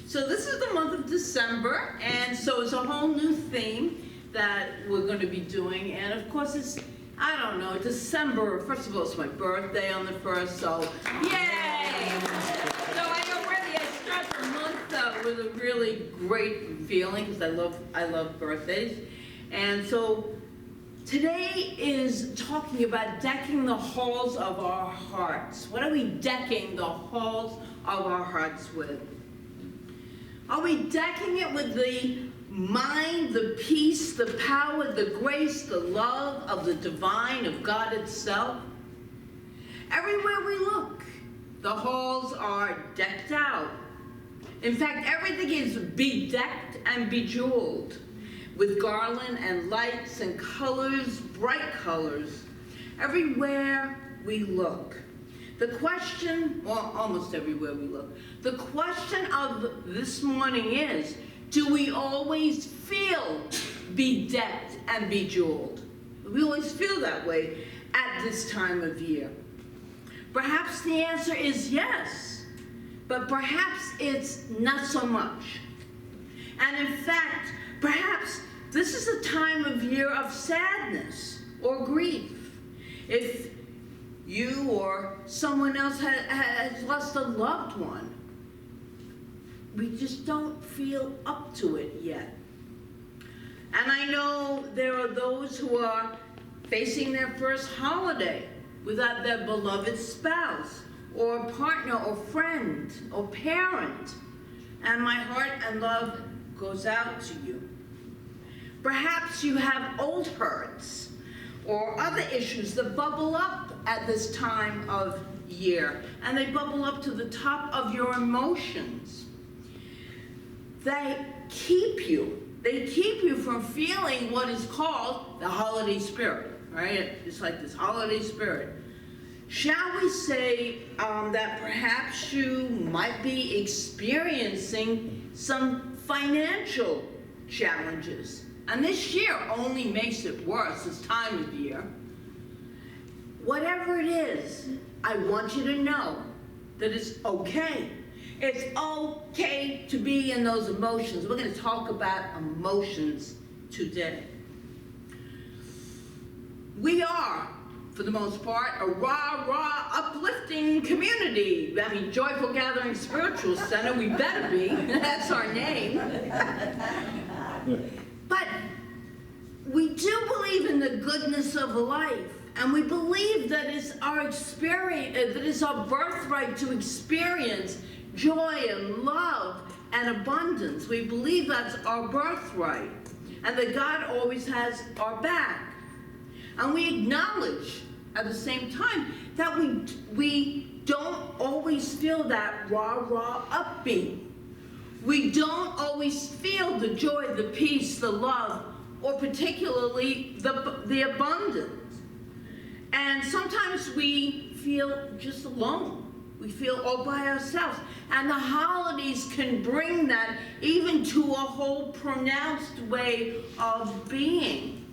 So this is the month of December, and so it's a whole new theme that we're going to be doing. And of course, it's, I don't know, December. First of all, it's my birthday on the 1st, so yay! So I know really I start the month with a really great feeling because I love birthdays. And so today is talking about decking the halls of our hearts. What are we decking the halls of our hearts with? Are we decking it with the mind, the peace, the power, the grace, the love of the divine, of God itself? Everywhere we look, the halls are decked out. In fact, everything is bedecked and bejeweled with garland and lights and colors, bright colors, everywhere we look. The question, well, almost everywhere we look, the question of this morning is, do we always feel bedecked and bejeweled? We always feel that way at this time of year. Perhaps the answer is yes, but perhaps it's not so much. And in fact, perhaps this is a time of year of sadness or grief. If you or someone else has lost a loved one, we just don't feel up to it yet. And I know there are those who are facing their first holiday without their beloved spouse or partner or friend or parent. And my heart and love goes out to you. Perhaps you have old hurts or other issues that bubble up at this time of year, and they bubble up to the top of your emotions. They keep you from feeling what is called the holiday spirit, right? It's like this holiday spirit. Shall we say that perhaps you might be experiencing some financial challenges? And this year only makes it worse, this time of year. Whatever it is, I want you to know that it's okay. It's okay to be in those emotions. We're going to talk about emotions today. We are, for the most part, a rah-rah, uplifting community. I mean, Joyful Gathering Spiritual Center, we better be. That's our name. But we do believe in the goodness of life, and we believe that it's our experience, that it's our birthright to experience joy and love and abundance. We believe that's our birthright, and that God always has our back. And we acknowledge at the same time that we don't always feel that rah-rah upbeat. We don't always feel the joy, the peace, the love, or particularly the abundance. And sometimes we feel just alone. We feel all by ourselves. And the holidays can bring that even to a whole pronounced way of being.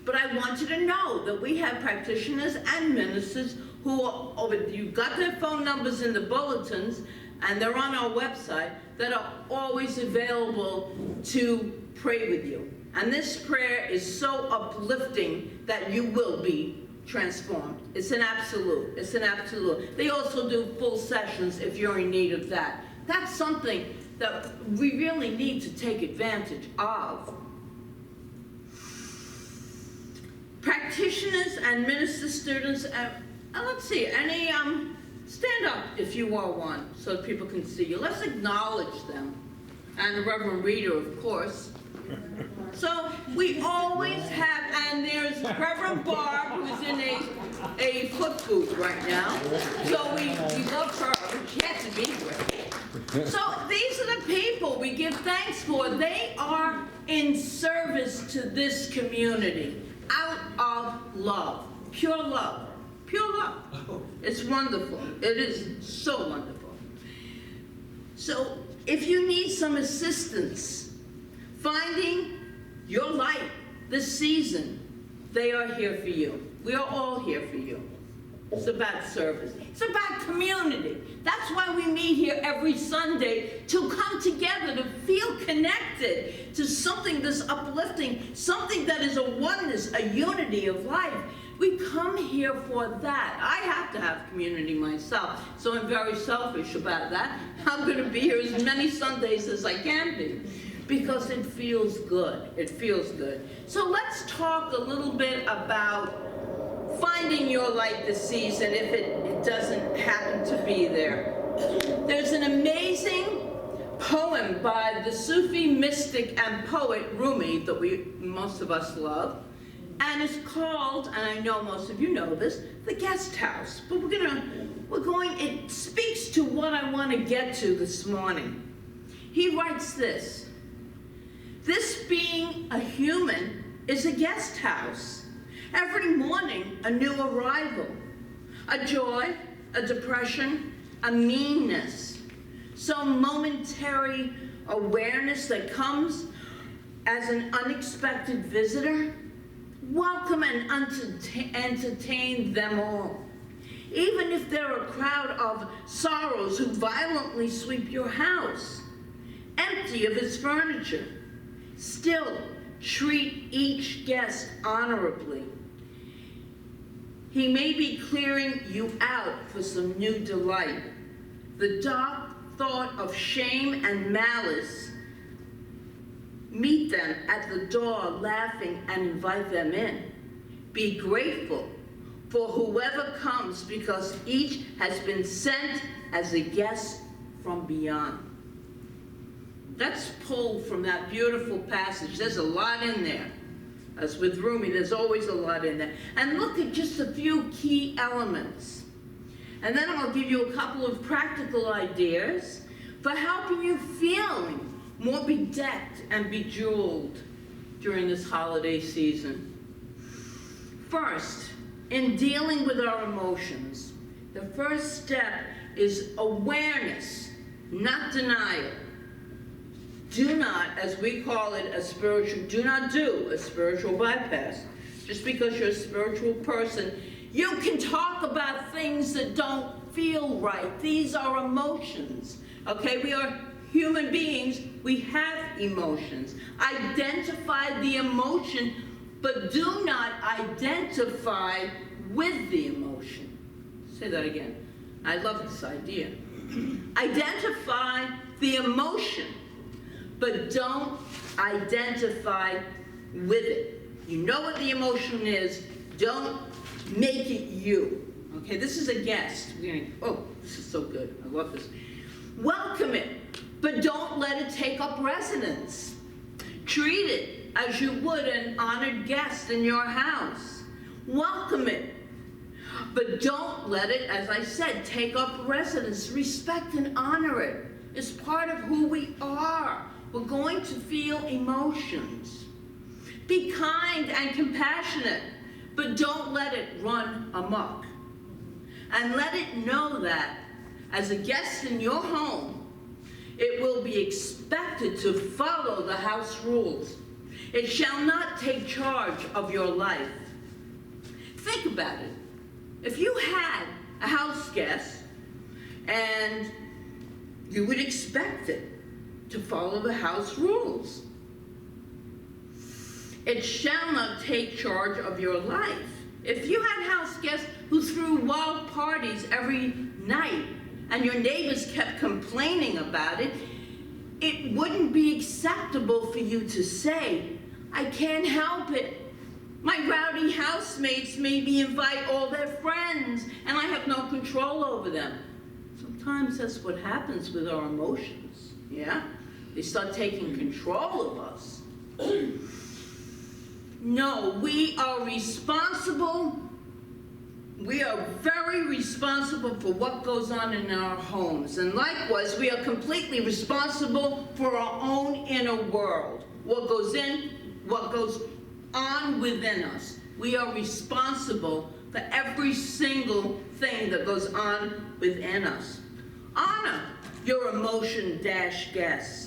But I want you to know that we have practitioners and ministers who are, you've got their phone numbers in the bulletins, and they're on our website, that are always available to pray with you. And this prayer is so uplifting that you will be transformed. It's an absolute. It's an absolute. They also do full sessions if you're in need of that. That's something that we really need to take advantage of. Practitioners and minister students, let's see, any, stand up if you are one so that people can see you. Let's acknowledge them. And the Reverend Reader, of course. So we always have, and there's Reverend Barb, who's in a foot boot right now. So we love her. She has to be here. So these are the people we give thanks for. They are in service to this community out of love, pure love. Pure love. It's wonderful. It is so wonderful. So if you need some assistance finding your light this season, they are here for you. We are all here for you. It's about service. It's about community. That's why we meet here every Sunday, to come together, to feel connected to something that's uplifting, something that is a oneness, a unity of life. We come here for that. I have to have community myself, so I'm very selfish about that. I'm going to be here as many Sundays as I can be, because it feels good. It feels good. So let's talk a little bit about finding your light this season if it doesn't happen to be there. There's an amazing poem by the Sufi mystic and poet Rumi that most of us love, and it's called, and I know most of you know this, The Guest House. But it speaks to what I want to get to this morning. He writes this: "This being a human is a guest house. Every morning, a new arrival, a joy, a depression, a meanness, some momentary awareness that comes as an unexpected visitor. Welcome and entertain them all. Even if they're a crowd of sorrows who violently sweep your house, empty of its furniture, still treat each guest honorably. He may be clearing you out for some new delight. The dark thought of shame and malice, meet them at the door laughing and invite them in. Be grateful for whoever comes, because each has been sent as a guest from beyond." That's pulled from that beautiful passage. There's a lot in there. As with Rumi, there's always a lot in there. And look at just a few key elements. And then I'll give you a couple of practical ideas for helping you feel more bedecked and bejeweled during this holiday season. First, in dealing with our emotions, the first step is awareness, not denial. Do not, as we call it, do not do a spiritual bypass. Just because you're a spiritual person, you can talk about things that don't feel right. These are emotions, okay? We are human beings. We have emotions. Identify the emotion, but do not identify with the emotion. Say that again. I love this idea. Identify the emotion, but don't identify with it. You know what the emotion is, don't make it you. Okay, this is a guest. Oh, this is so good, I love this. Welcome it, but don't let it take up residence. Treat it as you would an honored guest in your house. Welcome it, but don't let it, as I said, take up residence. Respect and honor it. It's part of who we are. We're going to feel emotions. Be kind and compassionate, but don't let it run amok. And let it know that, as a guest in your home, it will be expected to follow the house rules. It shall not take charge of your life. Think about it. If you had a house guest, and you would expect it to follow the house rules. It shall not take charge of your life. If you had house guests who threw wild parties every night and your neighbors kept complaining about it, it wouldn't be acceptable for you to say, "I can't help it. My rowdy housemates maybe invite all their friends and I have no control over them." Sometimes that's what happens with our emotions, yeah? They start taking control of us. No, we are responsible. We are very responsible for what goes on in our homes. And likewise, we are completely responsible for our own inner world. What goes on within us. We are responsible for every single thing that goes on within us. Honor your emotion-guests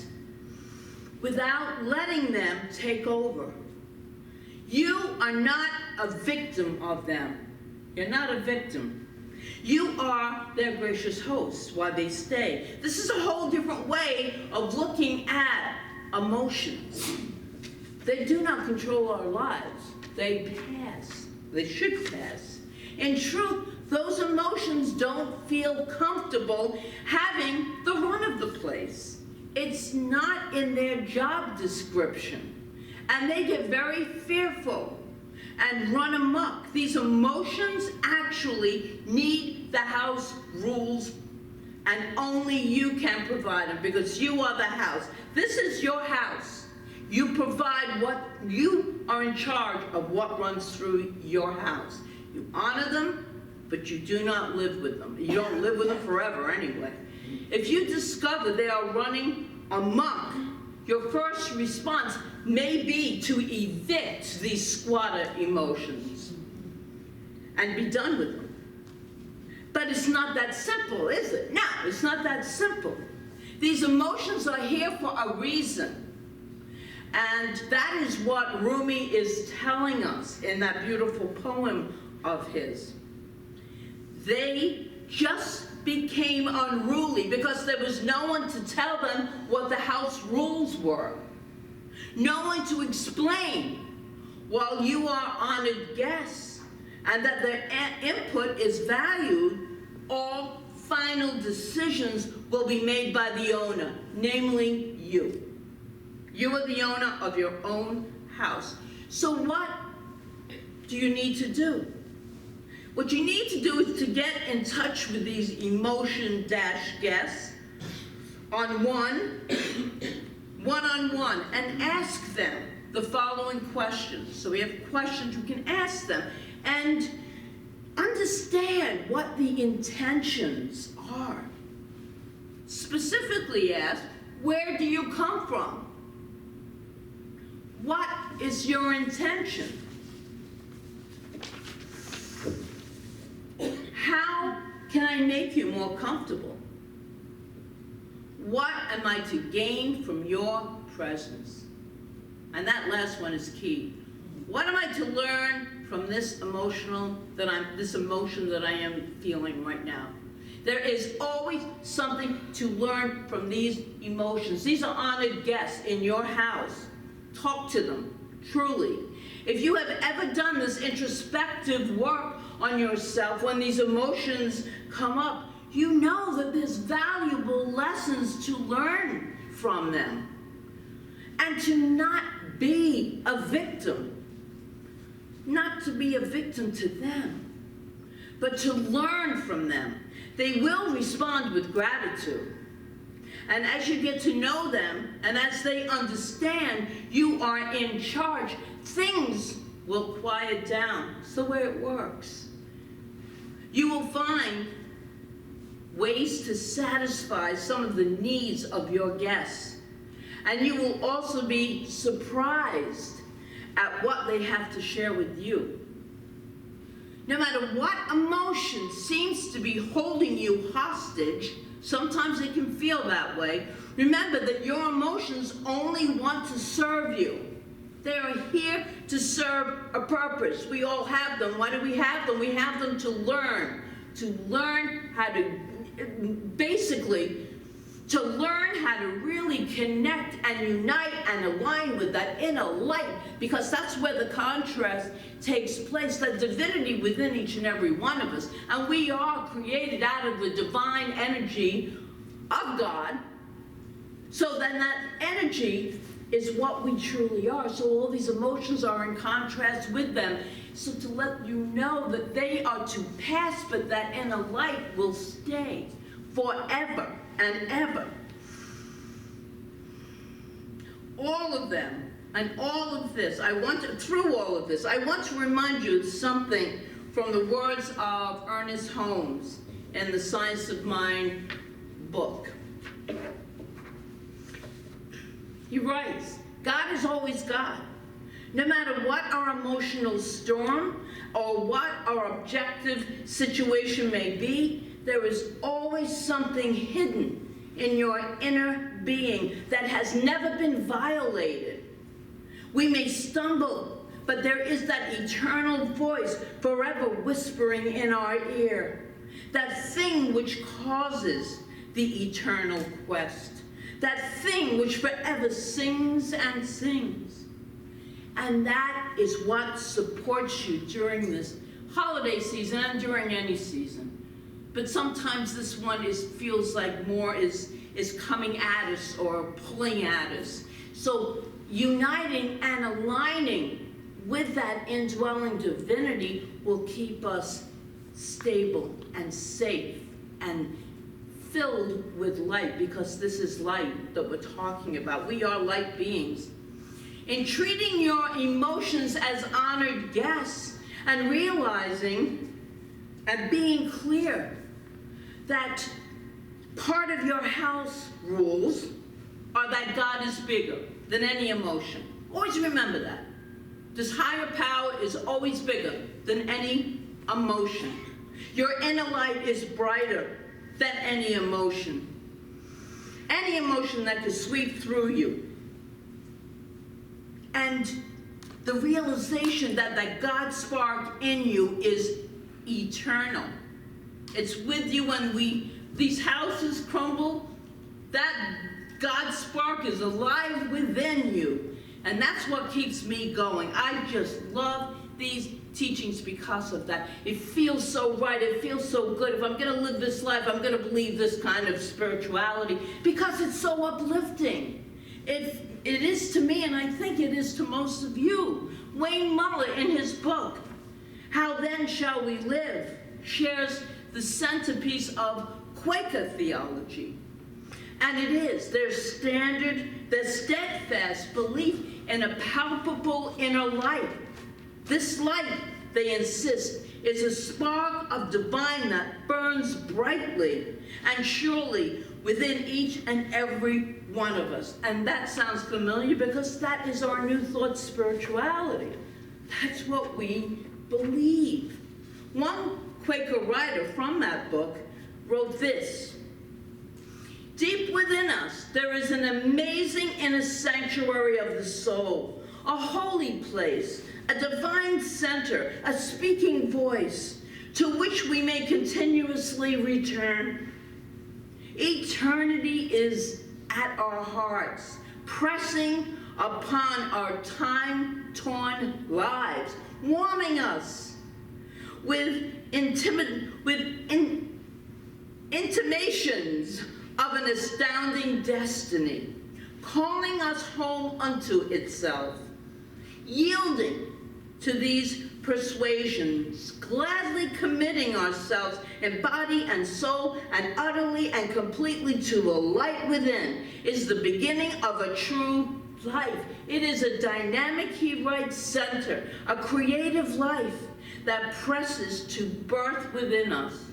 without letting them take over. You are not a victim of them. You're not a victim. You are their gracious hosts while they stay. This is a whole different way of looking at emotions. They do not control our lives. They pass. They should pass. In truth, those emotions don't feel comfortable having the run of the place. It's not in their job description. And they get very fearful and run amok. These emotions actually need the house rules, and only you can provide them because you are the house. This is your house. You provide what, you are in charge of what runs through your house. You honor them, but you do not live with them. You don't live with them forever anyway. If you discover they are running amok, your first response may be to evict these squatter emotions and be done with them. But it's not that simple, is it? No, it's not that simple. These emotions are here for a reason. And that is what Rumi is telling us in that beautiful poem of his. They just became unruly because there was no one to tell them what the house rules were. No one to explain while you are honored guests and that their input is valued. All final decisions will be made by the owner, namely you. You are the owner of your own house. So what do you need to do? What you need to do is to get in touch with these emotion-guests on one-on-one and ask them the following questions. So we have questions you can ask them and understand what the intentions are. Specifically ask, where do you come from? What is your intention? How can I make you more comfortable? What am I to gain from your presence? And that last one is key. What am I to learn from this emotion that I am feeling right now? There is always something to learn from these emotions. These are honored guests in your house. Talk to them, truly. If you have ever done this introspective work on yourself when these emotions come up, you know that there's valuable lessons to learn from them. And to not be a victim. Not to be a victim to them, but to learn from them. They will respond with gratitude. And as you get to know them, and as they understand you are in charge, things will quiet down. It's the way it works. You will find ways to satisfy some of the needs of your guests. And you will also be surprised at what they have to share with you. No matter what emotion seems to be holding you hostage, sometimes it can feel that way. Remember that your emotions only want to serve you. They are here to serve a purpose. We all have them. Why do we have them? We have them to learn how to, basically, to learn how to really connect and unite and align with that inner light, because that's where the contrast takes place, the divinity within each and every one of us. And we are created out of the divine energy of God, so then that energy is what we truly are. So all these emotions are in contrast with them. So to let you know that they are to pass, but that inner light will stay forever and ever. All of them and all of this, through all of this, I want to remind you something from the words of Ernest Holmes in the Science of Mind book. He writes, God is always God. No matter what our emotional storm or what our objective situation may be, there is always something hidden in your inner being that has never been violated. We may stumble, but there is that eternal voice forever whispering in our ear. that thing which causes the eternal quest, that thing which forever sings and sings. And that is what supports you during this holiday season and during any season. But sometimes this one feels like more is coming at us or pulling at us. So uniting and aligning with that indwelling divinity will keep us stable and safe and filled with light, because this is light that we're talking about. We are light beings. In treating your emotions as honored guests and realizing and being clear that part of your house rules are that God is bigger than any emotion. Always remember that. This higher power is always bigger than any emotion. Your inner light is brighter than any emotion. Any emotion that could sweep through you. And the realization that God spark in you is eternal. It's with you when these houses crumble. That God spark is alive within you. And that's what keeps me going. I just love these teachings because of that. It feels so right. It feels so good. If I'm going to live this life, I'm going to believe this kind of spirituality because it's so uplifting. It is to me, and I think it is to most of you. Wayne Muller, in his book, How Then Shall We Live, shares the centerpiece of Quaker theology. And it is their steadfast belief in a palpable inner light. This light, they insist, is a spark of divine that burns brightly and surely within each and every one of us. And that sounds familiar because that is our New Thought spirituality. That's what we believe. One Quaker writer from that book wrote this: deep within us, there is an amazing inner sanctuary of the soul, a holy place, a divine center, a speaking voice to which we may continuously return. Eternity is at our hearts, pressing upon our time-torn lives, warming us with intimations of an astounding destiny, calling us home unto itself, yielding to these persuasions, gladly committing ourselves in body and soul and utterly and completely to the light within, is the beginning of a true life. It is a dynamic, he writes, center, a creative life that presses to birth within us.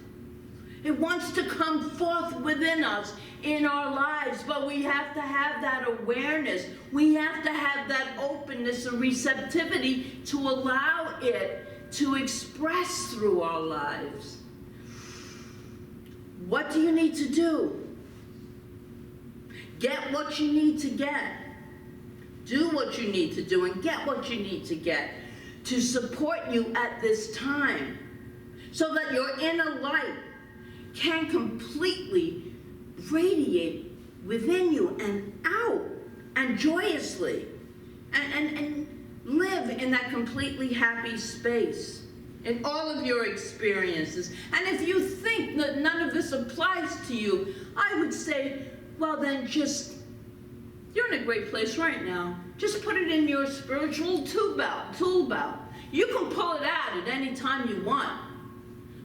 It wants to come forth within us in our lives, but we have to have that awareness. We have to have that openness and receptivity to allow it to express through our lives. What do you need to do? Get what you need to get. Do what you need to do and get what you need to get to support you at this time, so that your inner light can completely radiate within you and out and joyously and live in that completely happy space in all of your experiences. And if you think that none of this applies to you, I would say, well then you're in a great place right now. Just put it in your spiritual tool belt. You can pull it out at any time you want,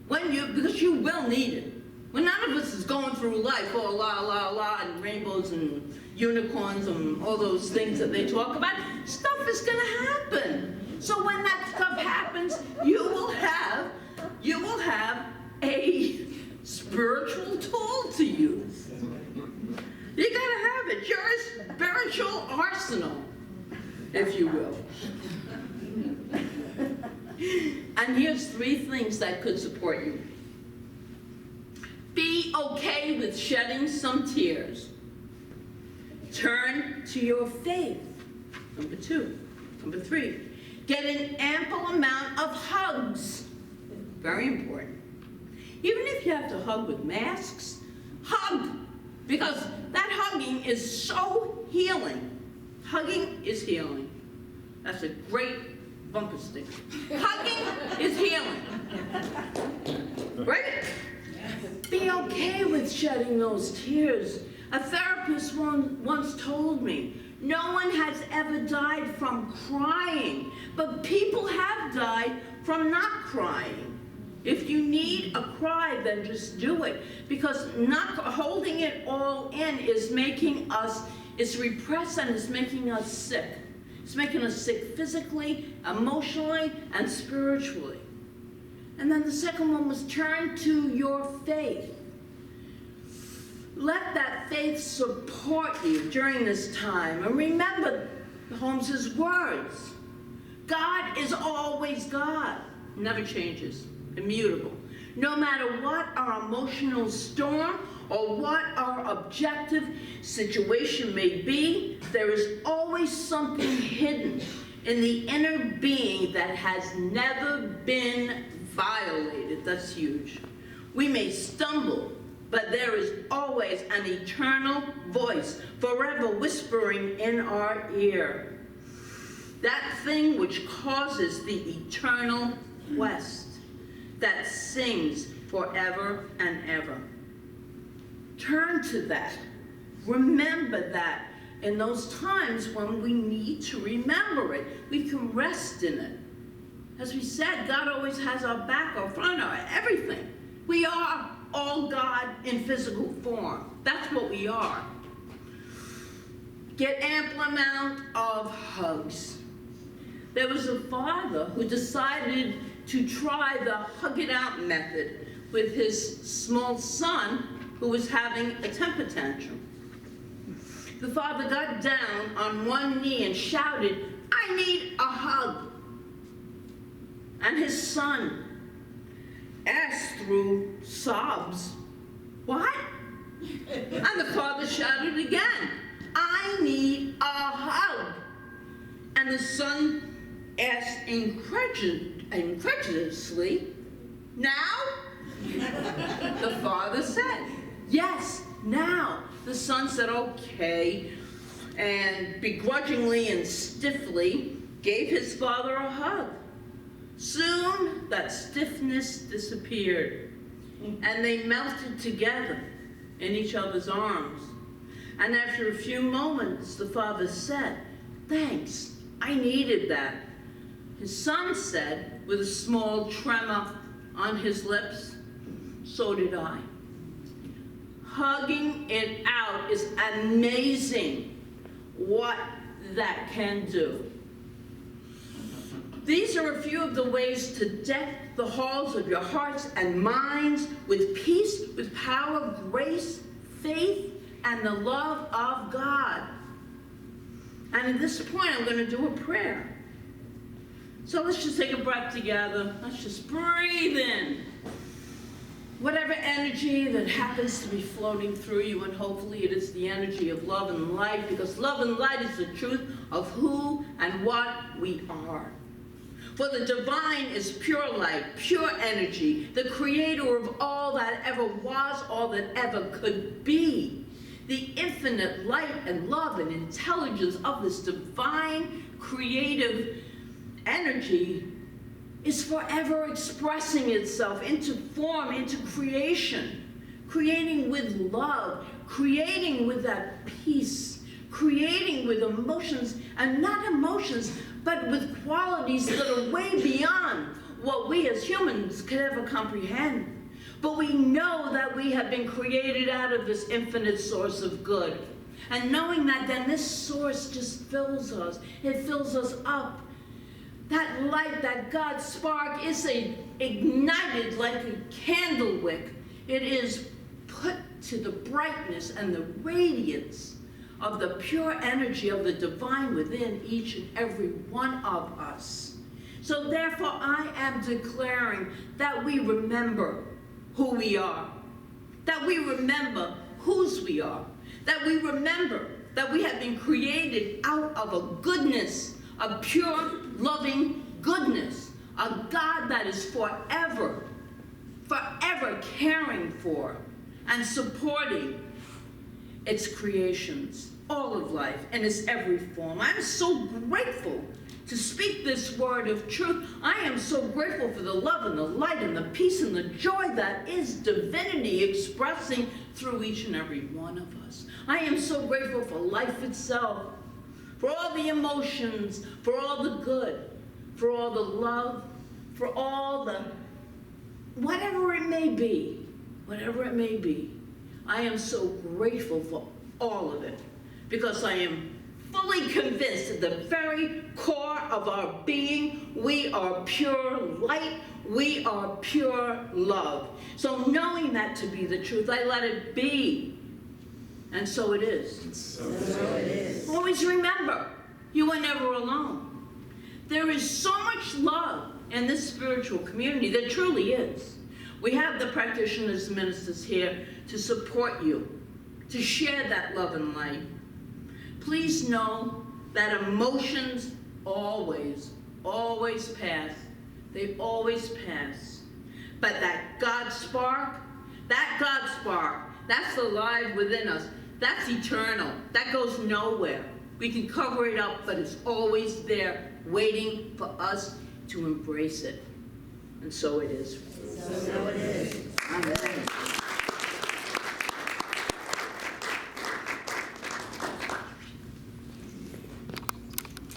because you will need it. When none of us is going through life, oh, la, la, la, and rainbows and unicorns and all those things that they talk about, stuff is going to happen. So when that stuff happens, you will have a spiritual tool to use. You got to have it. You're a spiritual arsenal, if you will. And here's 3 things that could support you. Be okay with shedding some tears. Turn to your faith. Number 2. Number 3. Get an ample amount of hugs. Very important. Even if you have to hug with masks, hug, because that hugging is so healing. Hugging is healing. That's a great bumper sticker. Hugging is healing. Right? Be okay with shedding those tears. A therapist once told me, no one has ever died from crying, but people have died from not crying. If you need a cry, then just do it, because not holding it all in is making us, it's repressed and it's making us sick. It's making us sick physically, emotionally, and spiritually. And then the second one was turn to your faith. Let that faith support you during this time. And remember Holmes's words. God is always God. Never changes. Immutable. No matter what our emotional storm or what our objective situation may be, there is always something hidden in the inner being that has never been violated. That's huge. We may stumble, but there is always an eternal voice forever whispering in our ear. That thing which causes the eternal quest that sings forever and ever. Turn to that. Remember that. In those times when we need to remember it, we can rest in it. As we said, God always has our back, our front, our everything. We are all God in physical form. That's what we are. Get ample amount of hugs. There was a father who decided to try the hug it out method with his small son who was having a temper tantrum. The father got down on one knee and shouted, "I need a hug." And his son asked through sobs, "What?" And the father shouted again, "I need a hug." And the son asked incredulously, "Now?" The father said, "Yes, now." The son said, "Okay," and begrudgingly and stiffly gave his father a hug. Soon that stiffness disappeared, and they melted together in each other's arms. And after a few moments, the father said, "Thanks, I needed that." His son said, with a small tremor on his lips, "So did I." Hugging it out is amazing what that can do. These are a few of the ways to deck the halls of your hearts and minds with peace, with power, grace, faith, and the love of God. And at this point, I'm going to do a prayer. So let's just take a breath together. Let's just breathe in whatever energy that happens to be floating through you, and hopefully it is the energy of love and light, because love and light is the truth of who and what we are. For the divine is pure light, pure energy, the creator of all that ever was, all that ever could be. The infinite light and love and intelligence of this divine creative energy is forever expressing itself into form, into creation, creating with love, creating with that peace, creating with emotions, and not emotions, but with qualities that are way beyond what we as humans could ever comprehend. But we know that we have been created out of this infinite source of good. And knowing that, then this source just fills us. It fills us up. That light, that God spark is ignited like a candle wick. It is put to the brightness and the radiance of the pure energy of the divine within each and every one of us. So therefore, I am declaring that we remember who we are, that we remember whose we are, that we remember that we have been created out of a goodness, a pure, loving goodness, a God that is forever forever caring for and supporting its creations, all of life in its every form. I'm so grateful to speak this word of truth. I am so grateful for the love and the light and the peace and the joy that is divinity expressing through each and every one of us. I am so grateful for life itself, for all the emotions, for all the good, for all the love, for all the whatever it may be, whatever it may be. I am so grateful for all of it, because I am fully convinced at the very core of our being, we are pure light, we are pure love. So knowing that to be the truth, I let it be. And so it is. So it is. Always remember, you are never alone. There is so much love in this spiritual community. There truly is. We have the practitioners, ministers here to support you, to share that love and light. Please know that emotions always pass. They always pass. But that God spark, that's alive within us. That's eternal. That goes nowhere. We can cover it up, but it's always there, waiting for us to embrace it. And so it is. So it is.